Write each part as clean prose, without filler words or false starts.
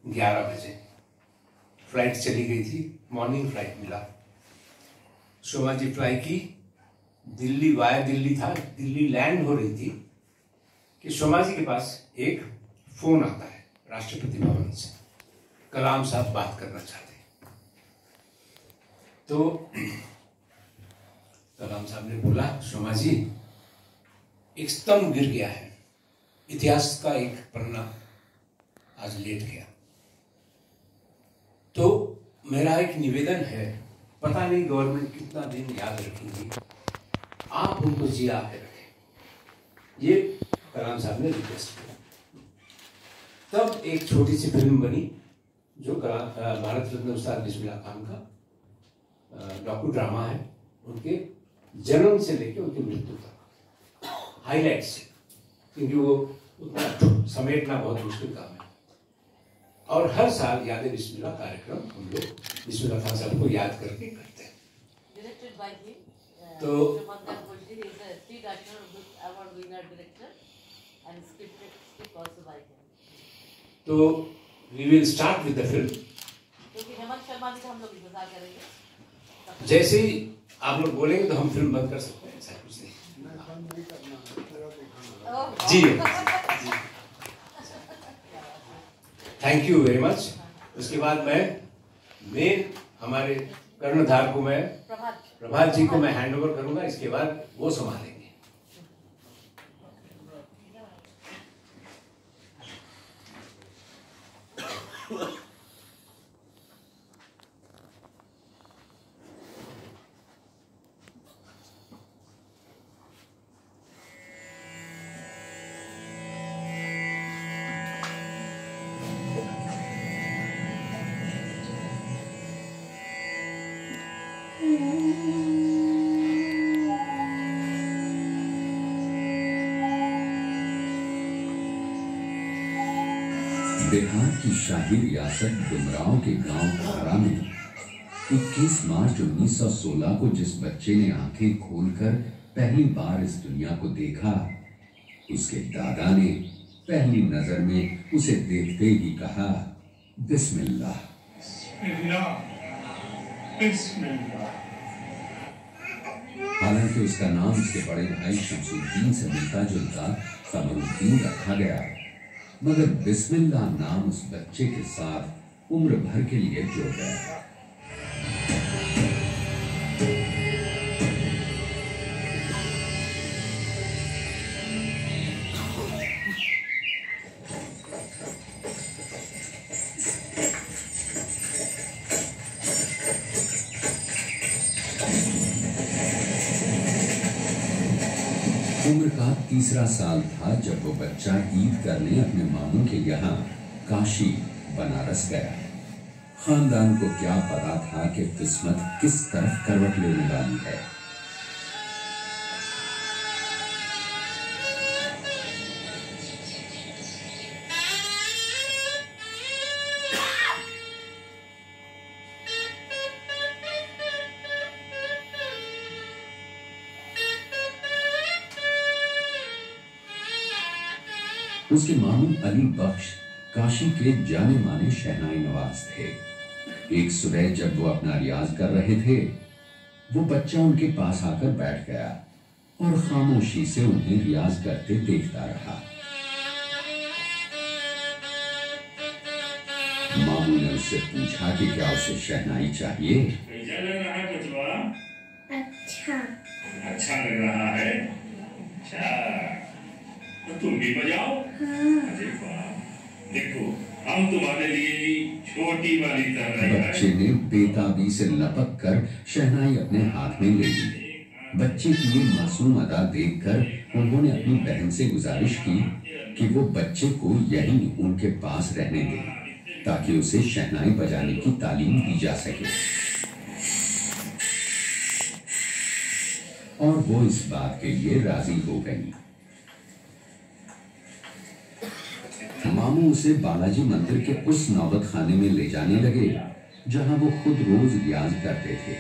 11 बजे फ्लाइट चली गई थी, मॉर्निंग फ्लाइट मिला। शोभा जी फ्लाई की, दिल्ली वाया दिल्ली था, दिल्ली लैंड हो रही थी कि शोभा जी के पास एक फोन आता है राष्ट्रपति भवन से, कलाम साहब बात करना चाहते हैं। तो कलाम साहब ने बोला, शोभा जी एक स्तंभ गिर गया है, इतिहास का एक पन्ना आज लेट गया, तो मेरा एक निवेदन है, पता नहीं गवर्नमेंट कितना दिन याद रखेगी, आप उनको जिया के रखें। ये कलाम साहब ने रिक्वेस्ट किया। तब एक छोटी सी फिल्म बनी जो भारत रत्न उस्ताद बिस्मिल्लाह खान का डॉक्यू ड्रामा है, उनके जन्म से लेकर उनकी मृत्यु तक हाईलाइट से, क्योंकि वो उतना समेटना बहुत मुश्किल काम है। और हर साल याद बिस्मिल्लाह कार्यक्रम हम लोग बिस्मिल्लाह खान साहब को याद करके करते हैं। तो we will start with the film. Hemant Sharma ji का हम लोग इंतजार करेंगे, जैसे ही आप लोग बोलेंगे तो हम फिल्म बंद कर सकते हैं, ऐसा कुछ नहीं। जी जी, थैंक यू वेरी मच। उसके बाद मैं मेन हमारे कर्णधार को, मैं प्रभात जी को मैं हैंड ओवर करूंगा, इसके बाद वो संभालेंगे। बिहार की शाही रियासत डुमरांव के गांव खारा में 21 मार्च 1916 को जिस बच्चे ने आंखें खोलकर पहली बार इस दुनिया को देखा, उसके दादा ने पहली नजर में उसे देखते ही कहा, बिस्मिल्लाह। हालांकि उसका नाम उसके बड़े भाई शमसुद्दीन से मिलता जुलता कमरुद्दीन रखा गया, मगर बिस्मिल्लाह नाम उस बच्चे के साथ उम्र भर के लिए जुड़ गया। उम्र का तीसरा साल था जब वो बच्चा ईद करने अपने मामू के यहाँ काशी बनारस गया। खानदान को क्या पता था कि किस्मत किस तरफ करवट लेने वाली है। उसके मामू अली बख्श काशी के जाने माने शहनाई नवाज थे। एक सुबह जब वो अपना रियाज कर रहे थे, वो बच्चा उनके पास आकर बैठ गया और खामोशी से उन्हें रियाज करते देखता रहा। मामू ने उससे पूछा कि क्या उसे शहनाई चाहिए। कैसा लग रहा है बचवा? अच्छा। अच्छा लग रहा है? अच्छा, तो तुम भी बजाओ। हाँ। अरे वाह, देखो हम तुम्हारे लिए छोटी वाली तरह। बच्चे ने बेताबी से लपक कर शहनाई अपने हाथ में ले ली। बच्चे की ये मासूम अदा देखकर उन्होंने अपनी बहन से गुजारिश की कि वो बच्चे को यहीं उनके पास रहने दे, ताकि उसे शहनाई बजाने की तालीम दी जा सके। और वो इस बात के लिए राजी हो गई। मामू उसे बालाजी मंदिर के उस नौबत खाने में ले जाने लगे जहां वो खुद रोज रियाज करते थे।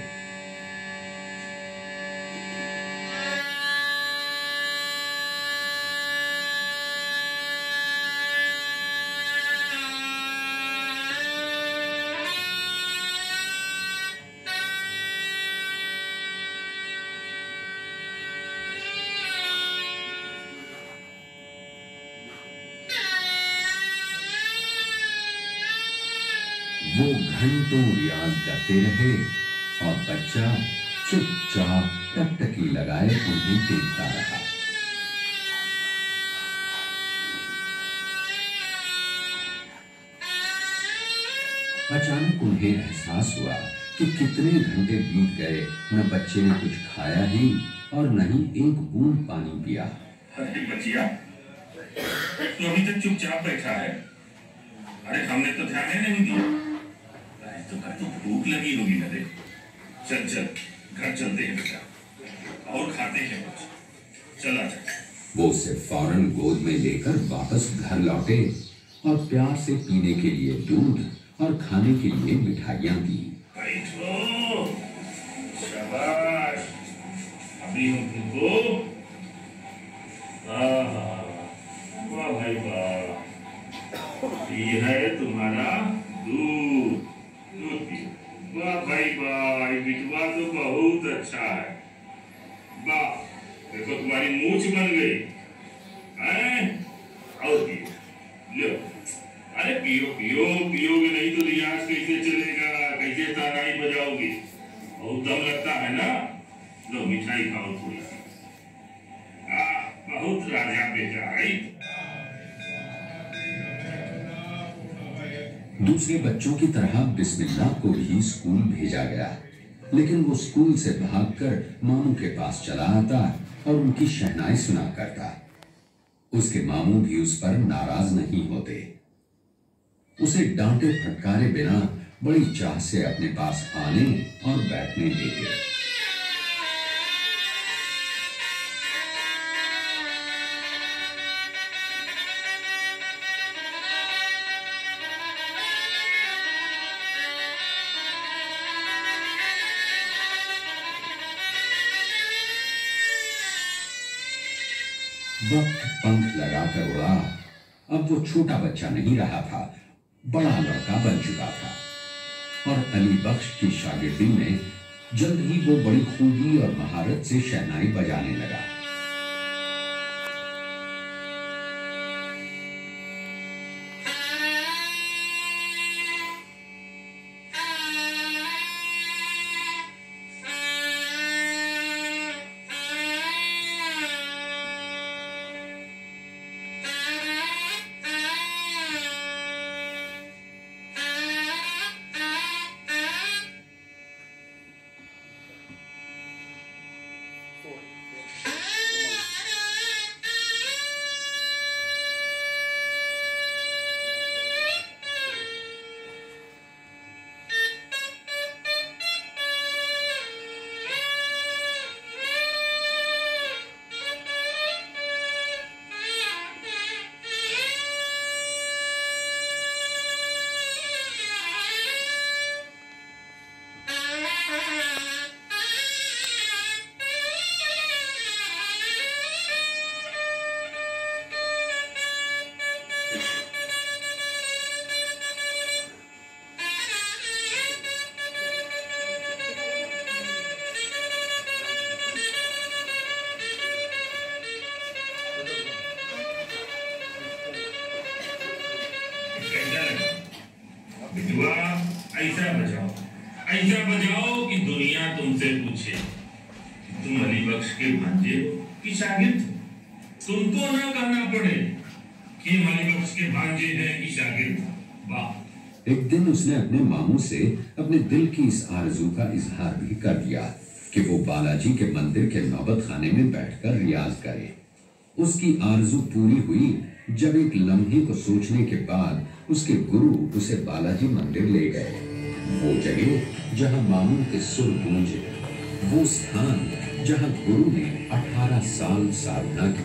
वो घंटों रियाज करते रहे और बच्चा चुपचाप टकटकी लगाए उन्हें देखता रहा। अचानक उन्हें एहसास हुआ कि कितने घंटे बीत गए, न बच्चे ने कुछ खाया ही और न ही एक बूंद पानी पिया। अरे बचिया, तो अभी तक चुपचाप बैठा है। अरे हमने तो ध्यान ही नहीं दिया। अरे तो भूख लगी होगी ना। देख, चल चल घर चलते हैं बेटा, और खाते हैं कुछ। चला जा। वो उसे फौरन गोद में लेकर वापस घर लौटे और प्यार से पीने के लिए दूध और खाने के लिए मिठाइयाँ दी। बैठो, शाबाश। अभी हम तुमको वाह भाई वाह, ये है तुम्हारा दूध। दूध पियो। वाह भाई वाह, ये बिटवा तो बहुत अच्छा है। वाह, देखो तुम्हारी मूछ बन गई है। और पियो, लो। अरे पियो पियो, पियोगे नहीं तो रियाज कैसे चलेगा, कैसे तानाई बजाओगे? बहुत दम लगता है ना। लो मिठाई खाओ थोड़ी सी। बहुत राजा बेटा है। दूसरे बच्चों की तरह बिस्मिल्लाह को भी स्कूल भेजा गया, लेकिन वो स्कूल से भागकर मामू के पास चला आता और उनकी शहनाई सुना करता। उसके मामू भी उस पर नाराज नहीं होते, उसे डांटे फटकारे बिना बड़ी चाह से अपने पास आने और बैठने देते। वक्त पंख लगाकर उड़ा। अब वो छोटा बच्चा नहीं रहा था, बड़ा लड़का बन चुका था और अली बख्श की शागिर्दी में जल्द ही वो बड़ी खूबी और महारत से शहनाई बजाने लगा। ऐसा बजाओ कि दुनिया तुमसे पूछे तुम अली बख्श के भांजे हो कि शागिर्द हो। तुमको ना कहना पड़े कि अली बख्श के भांजे हैं कि शागिर्द। वाह। एक दिन उसने अपने मामू से अपने दिल की इस आरज़ू का इजहार भी कर दिया कि वो बालाजी के मंदिर के नौबत खाने में बैठकर रियाज करे। उसकी आरज़ू पूरी हुई जब एक लम्हे को सोचने के बाद उसके गुरु उसे बालाजी मंदिर ले गए। वो जगह जहां मामू के सुर गूंजे, वो स्थान जहां गुरु ने 18 साल साधना की।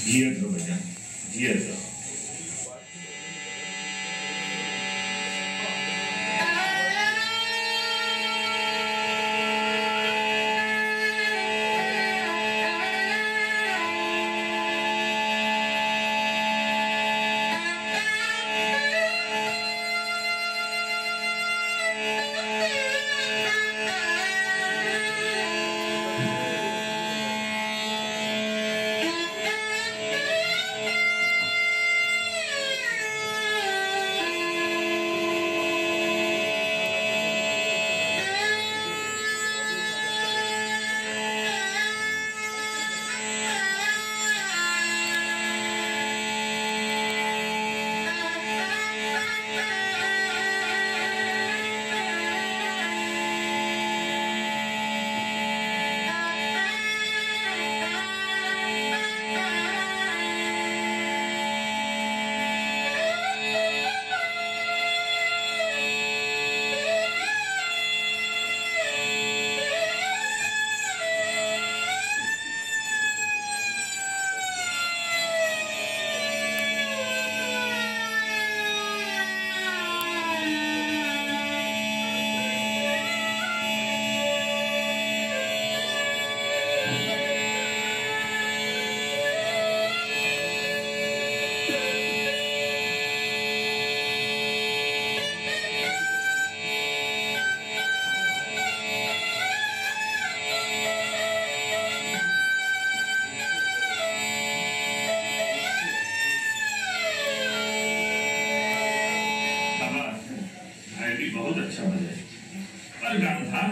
जियत हो बेटा, जियत हो।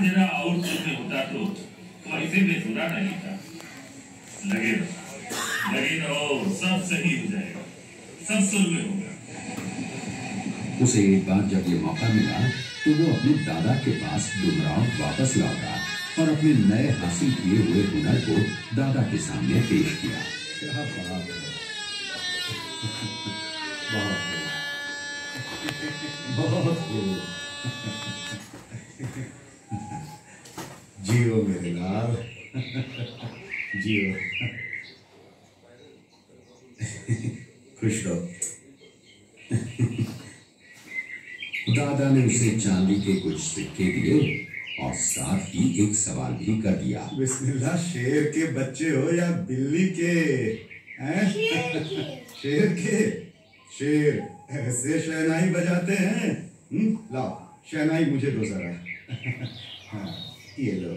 जरा और सुर में होता तो ऐसे में सुना नहीं था। लगे रहो, सब सही हो जाएगा, सब सुर में होगा। उसे एक बार जब ये मौका मिला तो वो अपने दादा के पास डुमराव वापस लौटा और अपने नए हासिल किए हुए हुनर को दादा के सामने पेश किया। क्या बात है, बहुत खूब। जियो मेरे लाल, जियो। खुश रहो। दादा ने उसे चांदी के कुछ सिक्के दिए और साथ ही एक सवाल भी कर दिया। बिस्मिल्लाह, शेर के बच्चे हो या बिल्ली के? हैं? शेर के। शेर ऐसे शहनाई बजाते हैं। लाओ शहनाई मुझे दो जरा। हाँ, ये लो।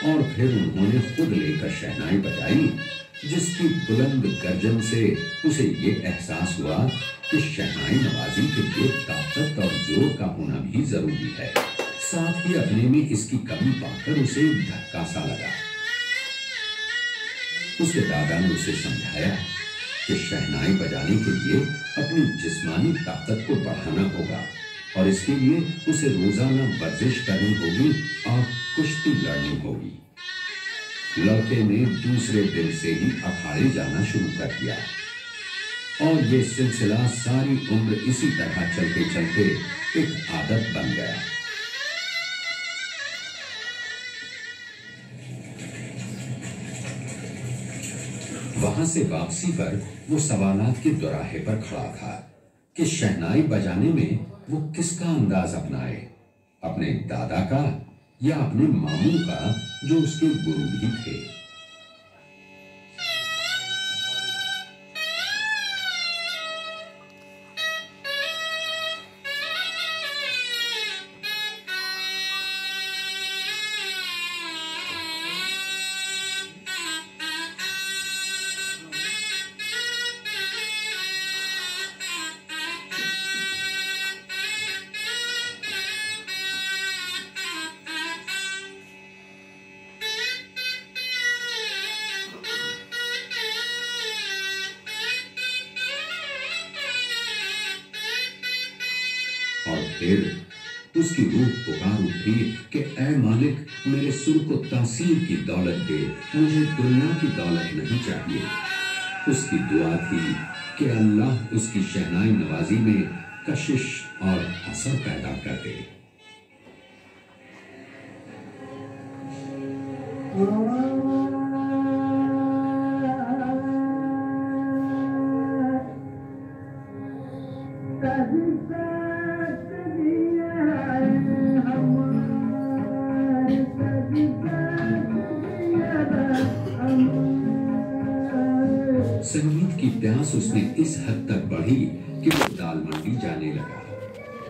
और फिर उन्होंने खुद लेकर शहनाई बजाई, जिसकी बुलंद गर्जन से उसे ये एहसास हुआ कि शहनाई नवाजी के लिए ताकत और जोर का होना भी जरूरी है। साथ ही अपने में इसकी कमी पाकर उसे धक्का सा लगा। उसके दादा ने उसे समझाया कि शहनाई बजाने के लिए अपनी जिस्मानी ताकत को बढ़ाना होगा और इसके लिए उसे रोजाना वर्जिश करनी होगी और कुश्ती लड़नी होगी। लड़के ने दूसरे दिन से ही अखाड़े जाना शुरू कर दिया और ये सिलसिला सारी उम्र इसी तरह चलते चलते एक आदत बन गया। वहां से वापसी पर वो सवालात के दोराहे पर खड़ा था कि शहनाई बजाने में वो किसका अंदाज अपनाए, अपने दादा का या अपने मामू का जो उसके गुरु भी थे। फिर उसकी रूह पुकार उठी कि ऐ मालिक, मेरे सुर को तासीर की दौलत दे, मुझे दुनिया की दौलत नहीं चाहिए। उसकी दुआ थी कि अल्लाह उसकी शहनाई नवाजी में कशिश और असर पैदा कर दे। संगीत की प्यास उसने इस हद तक बढ़ी कि वो दाल मंडी जाने लगा,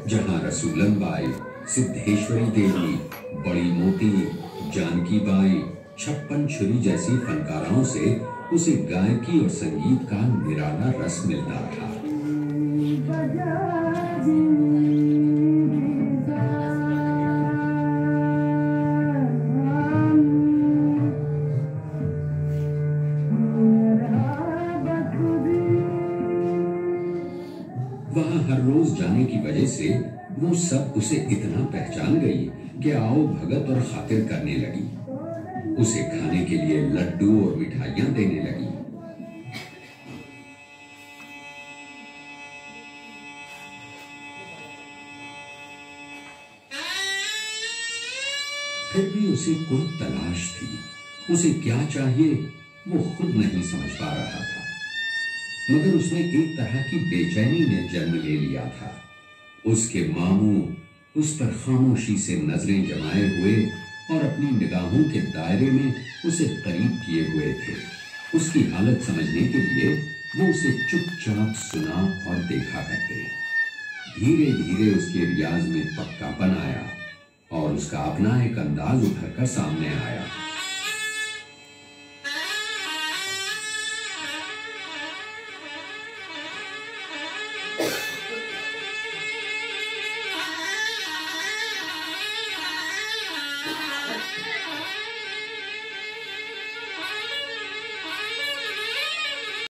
जहां रसूलन बाई, सिद्धेश्वरी देवी, बड़ी मोती, जानकी बाई, छप्पन छुरी जैसी फनकाराओं से उसे गायकी और संगीत का निराला रस मिलता था। वहां हर रोज जाने की वजह से वो सब उसे इतना पहचान गई कि आओ भगत और खातिर करने लगी। उसे खाने के लिए लड्डू और मिठाइयां देने लगी। फिर भी उसे कोई तलाश थी, उसे क्या चाहिए वो खुद नहीं समझ पा रहा था। मगर उसने एक तरह की बेचैनी ने जन्म ले लिया था। उसके मामू उस पर खामोशी से नजरें जमाए हुए और अपनी निगाहों के दायरे में उसे करीब किए हुए थे। उसकी हालत समझने के लिए वो उसे चुपचाप सुना और देखा करते। धीरे धीरे उसके रियाज में पक्कापन आया और उसका अपना एक अंदाज उभर कर सामने आया।